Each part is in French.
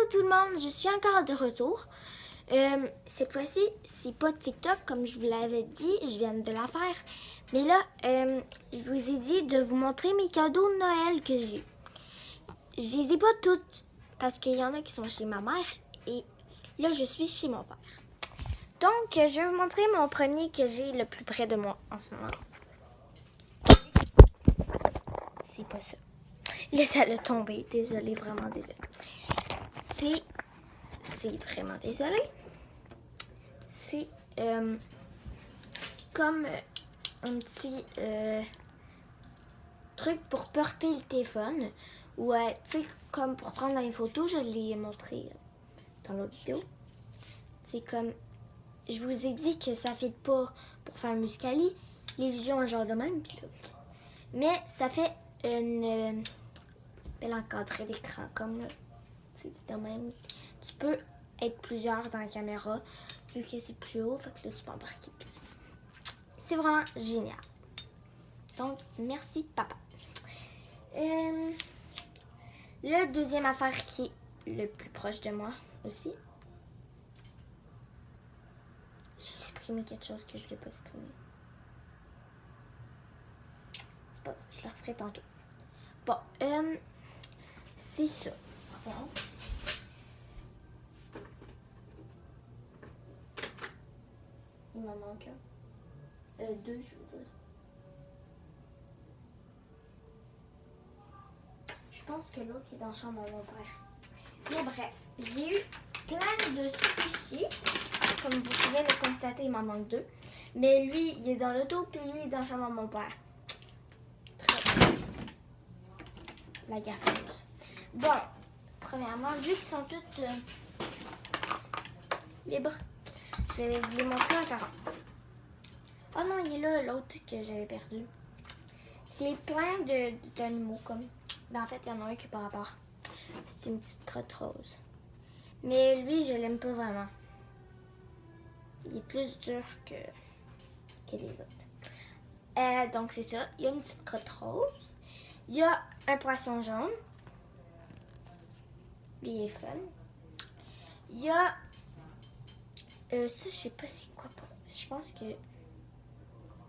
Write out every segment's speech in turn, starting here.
tout le monde, je suis encore de retour. Cette fois-ci, c'est pas TikTok comme je vous l'avais dit, je viens de la faire. Mais là, je vous ai dit de vous montrer mes cadeaux de Noël que j'ai. Je les ai pas toutes parce qu'il y en a qui sont chez ma mère et là, je suis chez mon père. Donc, je vais vous montrer mon premier que j'ai le plus près de moi en ce moment. C'est pas ça. Là, ça l'a tombé. Désolée, vraiment désolée. C'est vraiment désolée. C'est comme un petit truc pour porter le téléphone. Ou, tu sais, comme pour prendre une photo, je l'ai montré dans l'autre vidéo. C'est comme, je vous ai dit que ça ne fait pas pour faire un musicali. Les visions ont un genre de même. Puis là. Mais ça fait une belle encadrée d'écran comme là. C'est de même. Tu peux être plusieurs dans la caméra vu que c'est plus haut. Fait que là, tu peux embarquer plus. C'est vraiment génial. Donc, merci papa. La deuxième affaire qui est le plus proche de moi aussi. J'ai supprimé quelque chose que je ne voulais pas supprimer. C'est pas grave, je le referai tantôt. Bon, c'est ça. Bon. Il m'en manque un. Deux, je veux dire. Je pense que l'autre est dans la chambre de mon père. Mais bref, j'ai eu plein de squishies. Comme vous pouvez le constater, il m'en manque deux. Mais lui, il est dans l'auto, puis lui, il est dans la chambre de mon père. Très bien. La gaffeuse. Bon, premièrement, vu qu'ils sont toutes libres, je vais vous les montrer encore. Oh non, il est là, l'autre que j'avais perdu. C'est plein d'animaux comme. Ben, en fait, il y en a un qui est par rapport. C'est une petite crotte rose. Mais lui, je l'aime pas vraiment. Il est plus dur que les autres. Donc, c'est ça. Il y a une petite crotte rose. Il y a un poisson jaune. Lui, il est fun. Il y a... ça, je sais pas c'est quoi. Je pense que...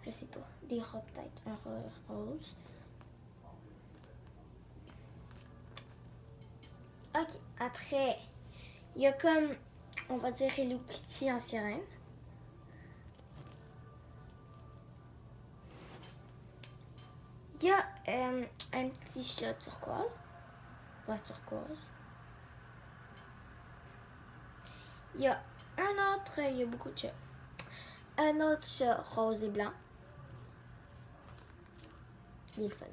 Je sais pas. Des rats, peut-être. Un rat rose. Ok. Après, il y a comme... On va dire Hello Kitty en sirène. Il y a un petit chat turquoise. Ouais, turquoise. Il y a un autre, il y a beaucoup de chats. Un autre chat rose et blanc. Il est le fun.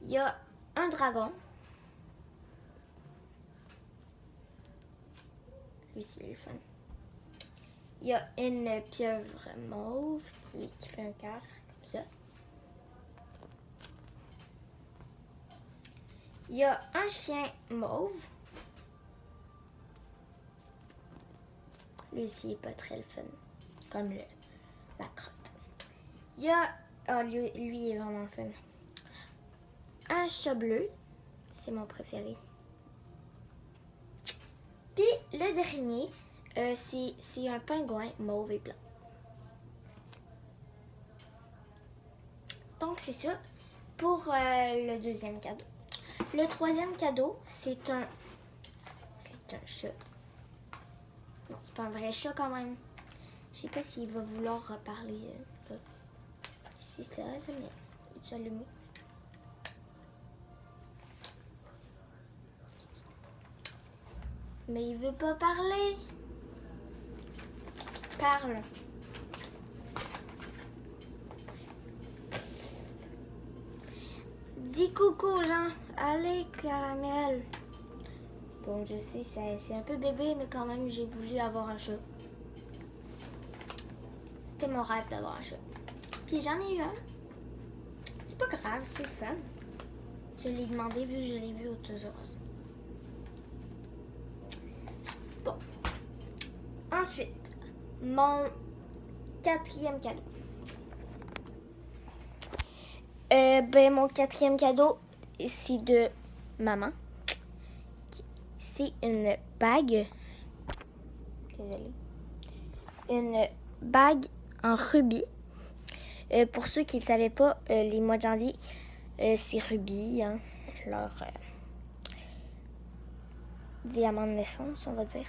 Il y a un dragon. Lui, c'est le fun. Il y a une pieuvre mauve qui fait un cœur comme ça. Il y a un chien mauve. Lui aussi, il n'est pas très le fun. Comme la crotte. Il y a... Oh, lui, il est vraiment fun. Un chat bleu. C'est mon préféré. Puis, le dernier, c'est un pingouin mauve et blanc. Donc, c'est ça pour le deuxième cadeau. Le troisième cadeau, c'est un chat. Non, c'est pas un vrai chat quand même. Je sais pas s'il va vouloir reparler. C'est ça, là, mais il est allumé. Mais il veut pas parler. Parle. Dis coucou aux gens. Allez, caramel. Bon, je sais, c'est un peu bébé, mais quand même, j'ai voulu avoir un chat. C'était mon rêve d'avoir un chat. Puis j'en ai eu un. C'est pas grave, c'est fun. Je l'ai demandé vu que je l'ai vu au Toys R Us. Bon. Ensuite, mon quatrième cadeau. Mon quatrième cadeau, c'est de maman. c'est une bague. Désolée. Une bague en rubis. Pour ceux qui ne savaient pas, les mois de janvier, c'est rubis, hein, leur diamant de naissance, on va dire.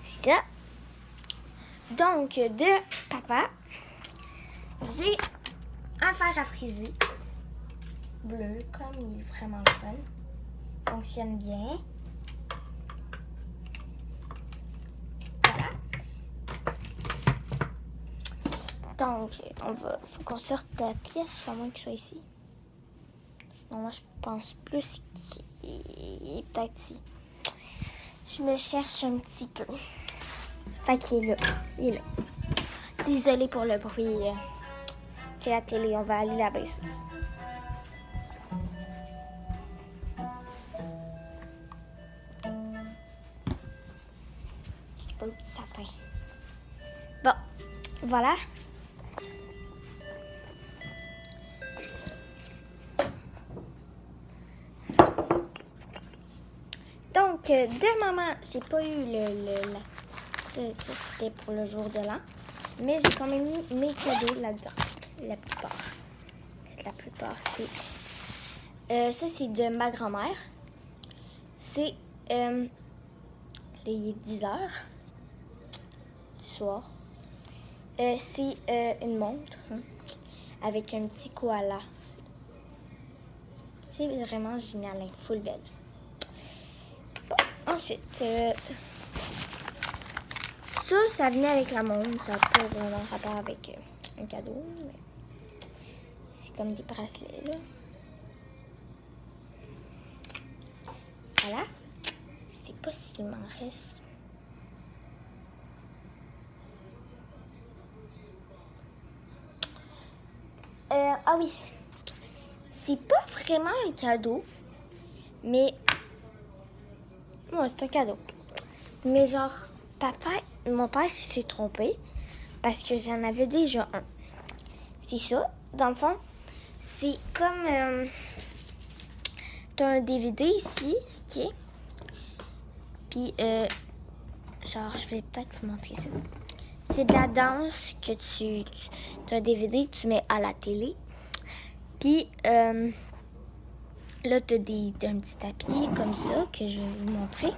C'est ça. Donc, de papa, j'ai un fer à friser bleu, comme il est vraiment le fun. Fonctionne bien. Voilà. Donc, faut qu'on sorte la pièce, à moins qu'il soit ici. Non, moi, je pense plus qu'il est peut-être ici. Je me cherche un petit peu. Fait qu'il est là. Il est là. Désolée pour le bruit. C'est la télé, on va aller la baisser. Un petit sapin. Bon, voilà. Donc, de maman, j'ai pas eu ça c'était pour le jour de l'an. Mais j'ai quand même mis mes cadeaux là-dedans. La plupart, c'est... ça, c'est de ma grand-mère. C'est... les 10 heures du soir. C'est une montre avec un petit koala. C'est vraiment génial, hein, full belle. Bon, ensuite, ça venait avec la montre. Ça n'a pas vraiment rapport avec un cadeau, mais c'est comme des bracelets, là. Voilà. Je sais pas s'il m'en reste. Ah oui. C'est pas vraiment un cadeau, mais... Ouais, c'est un cadeau. Mais genre, mon père s'est trompé parce que j'en avais déjà un. C'est ça. Dans le fond, c'est comme... t'as un DVD ici, ok? Puis, genre, je vais peut-être vous montrer ça. C'est de la danse que tu as un DVD que tu mets à la télé. Puis, là, tu as un petit tapis comme ça que je vais vous montrer.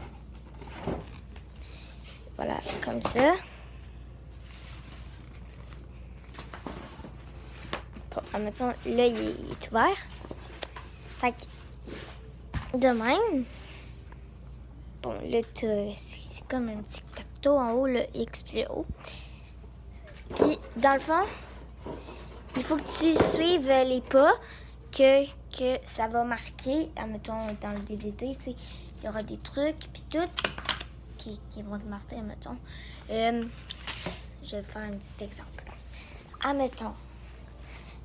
Voilà, comme ça. Bon, admettons, là, il est ouvert. Fait que, de même, bon, là, c'est comme un petit tacto en haut, le X plus haut. Puis, dans le fond, il faut que tu suives les pas que ça va marquer. Admettons, dans le DVD, tu sais, il y aura des trucs, puis tout, qui vont te marquer, admettons. Je vais faire un petit exemple. Admettons,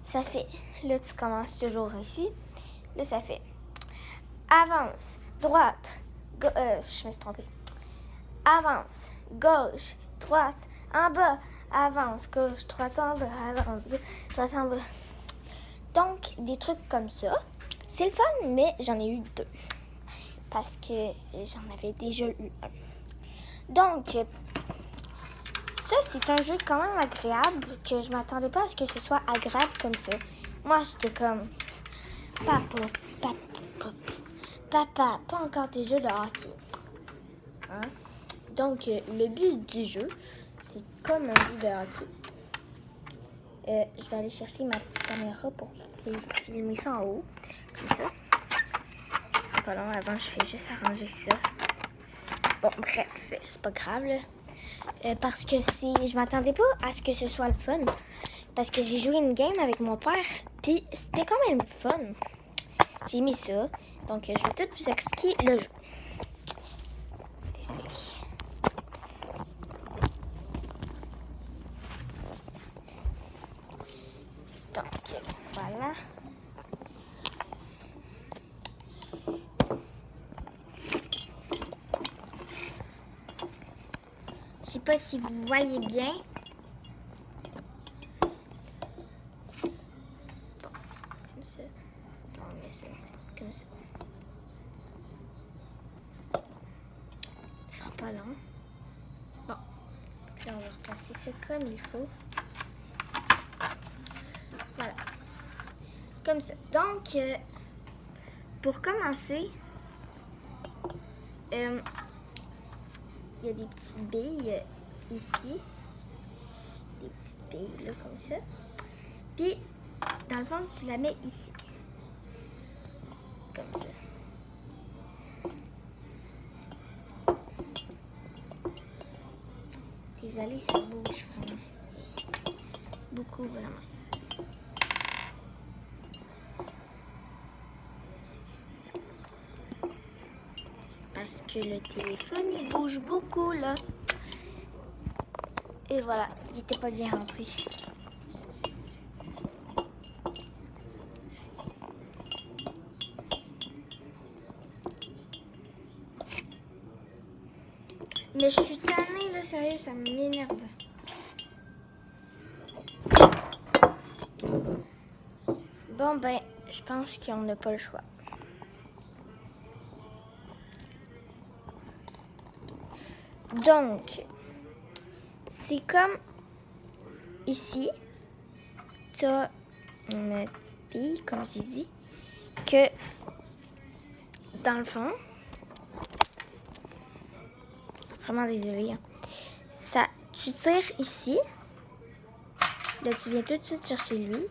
ça fait, là, tu commences toujours ici. Là, ça fait avance, droite, je me suis trompée. Avance, gauche, droite, en bas, avance, gauche, droite, en bas, avance, gauche, droite, en bas. Donc, des trucs comme ça. C'est le fun, mais j'en ai eu 2. Parce que j'en avais déjà eu un. Donc, ça, c'est un jeu quand même agréable, que je m'attendais pas à ce que ce soit agréable comme ça. Moi, j'étais comme, papa, pas encore tes jeux de hockey. Hein? Donc, le but du jeu, c'est comme un jeu de hockey. Je vais aller chercher ma petite caméra pour filmer ça en haut, comme ça. C'est pas long, avant, je fais juste arranger ça. Bon, bref, c'est pas grave, là. Parce que je m'attendais pas à ce que ce soit le fun. Parce que j'ai joué une game avec mon père, puis c'était quand même fun. J'ai mis ça. Donc, je vais tout vous expliquer le jeu. Désolée. Donc, voilà. Je sais pas si vous voyez bien. Bon, comme ça. On met ça comme ça. pas long. Bon, là on va replacer ça comme il faut. Voilà. Comme ça. Donc, pour commencer, il y a des petites billes ici. Des petites billes là, comme ça. Puis, dans le fond, tu la mets ici. Comme ça. Désolée, ça bouge vraiment. Beaucoup, vraiment. Parce que le téléphone, il bouge beaucoup, là. Et voilà, il n'était pas bien rentré. Mais je suis tannée, là, sérieux, ça m'énerve. Bon, ben, je pense qu'on n'a pas le choix. Donc, c'est comme ici, tu as une petite bille, comme j'ai dit, que dans le fond, vraiment désolée, hein, ça, tu tires ici, là tu viens tout de suite chercher lui.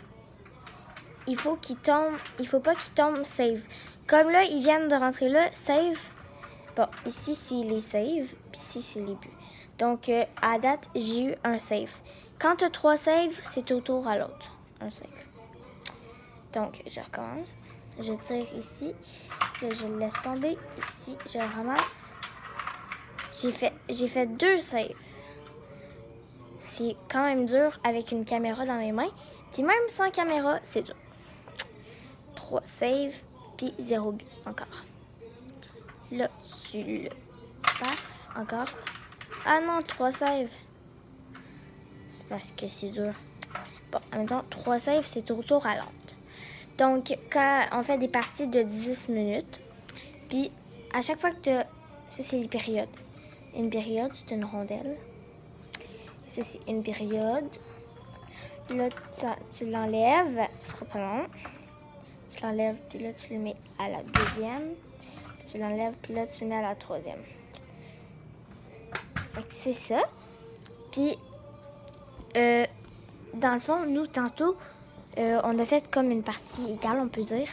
Il faut qu'il tombe, il faut pas qu'il tombe save. Comme là, ils viennent de rentrer là, save. Bon, ici c'est les saves, puis ici c'est les buts. Donc à date, j'ai eu un save. Quand tu as 3 saves, c'est au tour à l'autre. Un save. Donc je recommence. Je tire ici. Là, je le laisse tomber. Ici, je le ramasse. J'ai fait 2 saves. C'est quand même dur avec une caméra dans les mains. Puis même sans caméra, c'est dur. 3 saves, puis 0 but encore. Là, tu le paf, encore. Ah non, 3 saves. Parce que c'est dur. Bon, en même temps, 3 saves, c'est au tour à l'autre. Donc, quand on fait des parties de 10 minutes, puis à chaque fois que tu as... Ça, c'est les périodes. Une période, c'est une rondelle. Ça, c'est une période. Là, tu l'enlèves. Ce sera pas long. Tu l'enlèves, puis là, tu le mets à la deuxième. Tu l'enlèves, puis là, tu le mets à la troisième. Fait que c'est ça. Puis, dans le fond, nous, tantôt, on a fait comme une partie égale, on peut dire.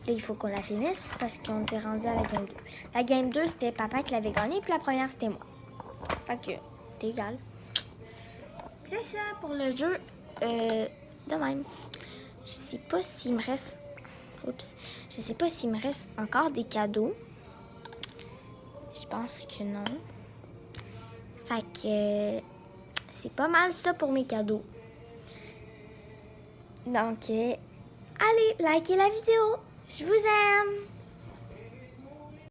Là, il faut qu'on la finisse parce qu'on était rendu à la game 2. La game 2, c'était papa qui l'avait gagnée, puis la première, c'était moi. Fait que, c'est égal. C'est ça pour le jeu. De même. Je sais pas s'il me reste... Oups. Je sais pas s'il me reste encore des cadeaux. Je pense que non. Fait que... c'est pas mal ça pour mes cadeaux. Donc, allez, likez la vidéo. Je vous aime!